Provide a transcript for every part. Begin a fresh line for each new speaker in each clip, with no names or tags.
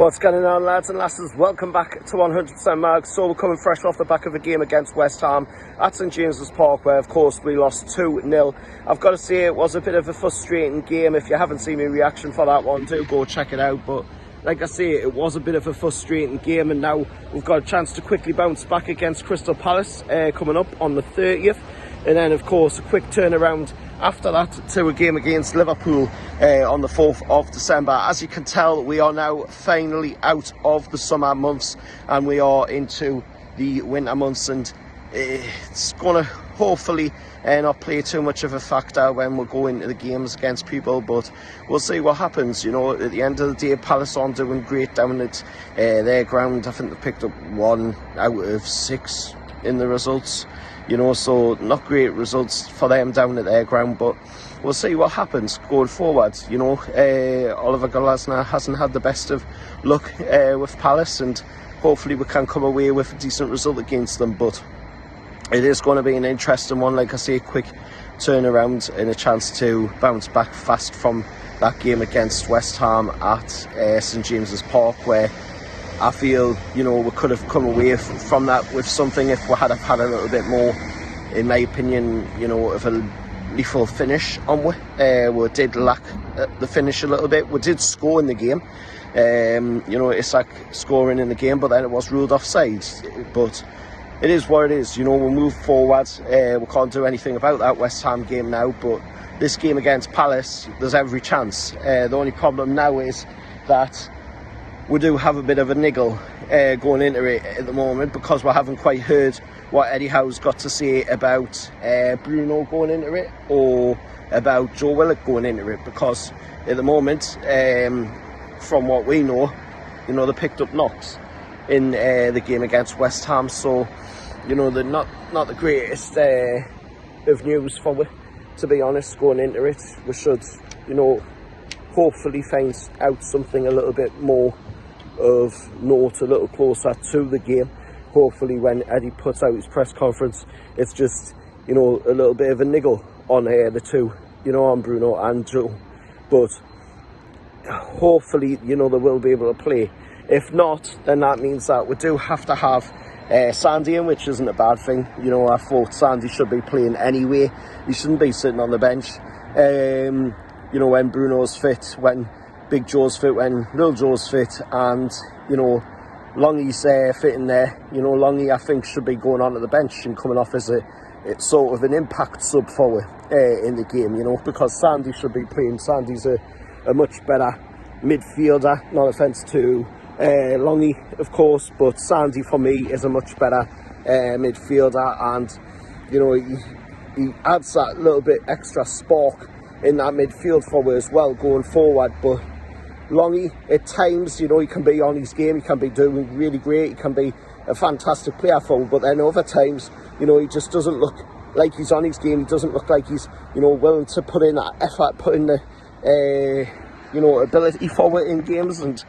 What's going on, lads and lasses? Welcome back to 100% Mag. So we're coming fresh off the back of a game against West Ham at St James's Park, where of course we lost 2-0. I've got to say it was a bit of a frustrating game. If you haven't seen my reaction for that one, do go check it out. But like I say, it was a bit of a frustrating game, and now we've got a chance to quickly bounce back against Crystal Palace coming up on the 30th. And then of course a quick turnaround after that to a game against Liverpool on the 4th of December. As you can tell, we are now finally out of the summer months and we are into the winter months, and it's going to hopefully not play too much of a factor when we go into the games against people, but we'll see what happens. You know, at the end of the day, Palace aren't doing great down at their ground. I think they picked up 1 out of 6 in the results. You know, so not great results for them down at their ground, but we'll see what happens going forward. You know, Oliver Glasner hasn't had the best of luck with Palace, and hopefully we can come away with a decent result against them. But it is going to be an interesting one. Like I say, quick turnaround and a chance to bounce back fast from that game against West Ham at St James's Park, where I feel, you know, we could have come away from that with something if we had had a little bit more, in my opinion, you know, of a lethal finish on we. We did lack the finish a little bit. We did score in the game. You know, it's like scoring in the game, but then it was ruled offside. But it is what it is. You know, we'll move forward. We can't do anything about that West Ham game now, but this game against Palace, there's every chance. The only problem now is that we do have a bit of a niggle going into it at the moment, because we haven't quite heard what Eddie Howe's got to say about Bruno going into it or about Joe Willock going into it, because at the moment, from what we know, you know, they picked up knocks in the game against West Ham, so you know, they're not the greatest of news for we, to be honest, going into it. We should, you know, hopefully find out something a little bit more of note, a little closer to the game. Hopefully when Eddie puts out his press conference, it's just, you know, a little bit of a niggle on the two, you know, on Bruno and Joe. But hopefully, you know, they will be able to play. If not, then that means that we do have to have Sandy in, which isn't a bad thing. You know, I thought Sandy should be playing anyway. He shouldn't be sitting on the bench. You know, when Bruno's fit, when Big Joe's fit, when Little Joe's fit, and, you know, Longy's fit in there. You know, Longy, I think, should be going on to the bench and coming off as it's sort of an impact sub forward in the game, you know, because Sandy should be playing. Sandy's a much better midfielder. No offence to Longy, of course, but Sandy for me is a much better midfielder, and, you know, he adds that little bit extra spark in that midfield forward as well going forward. But Longy, at times, you know, he can be on his game, he can be doing really great, he can be a fantastic player forward, but then other times, you know, he just doesn't look like he's on his game. He doesn't look like he's, you know, willing to put in that effort, put in the you know, ability forward in games, and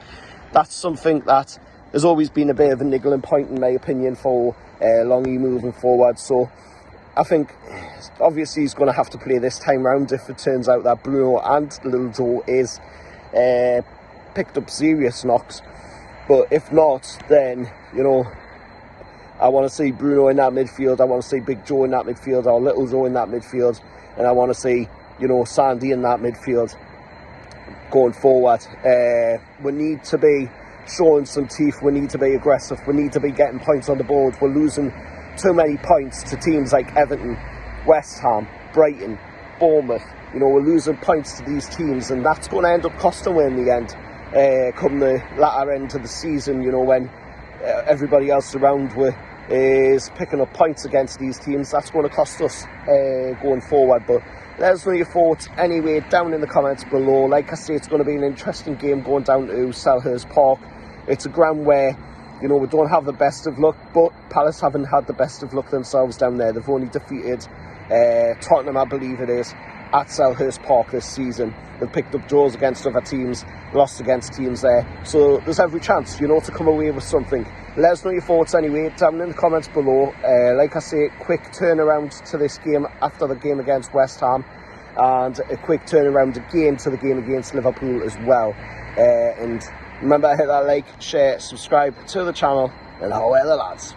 that's something that has always been a bit of a niggling point, in my opinion, for Longy moving forward. So I think obviously he's going to have to play this time round if it turns out that Bruno and Little Joe is picked up serious knocks. But if not, then, you know, I want to see Bruno in that midfield, I want to see Big Joe in that midfield, or Little Joe in that midfield, and I want to see, you know, Sandy in that midfield going forward. We need to be showing some teeth, we need to be aggressive, we need to be getting points on the board. We're losing too many points to teams like Everton, West Ham, Brighton, Bournemouth. You know, we're losing points to these teams, and that's going to end up costing us in the end, come the latter end of the season, you know, when everybody else around is picking up points against these teams. That's going to cost us going forward. But let us know your thoughts anyway down in the comments below. Like I say, it's going to be an interesting game going down to Selhurst Park. It's a ground where, you know, we don't have the best of luck, but Palace haven't had the best of luck themselves down there. They've only defeated Tottenham, I believe it is, at Selhurst Park this season. They've picked up draws against other teams, lost against teams there. So there's every chance, you know, to come away with something. Let us know your thoughts anyway down in the comments below. Like I say, quick turnaround to this game after the game against West Ham, and a quick turnaround again to the game against Liverpool as well. And Remember, hit that like, share, subscribe to the channel, and away the lads.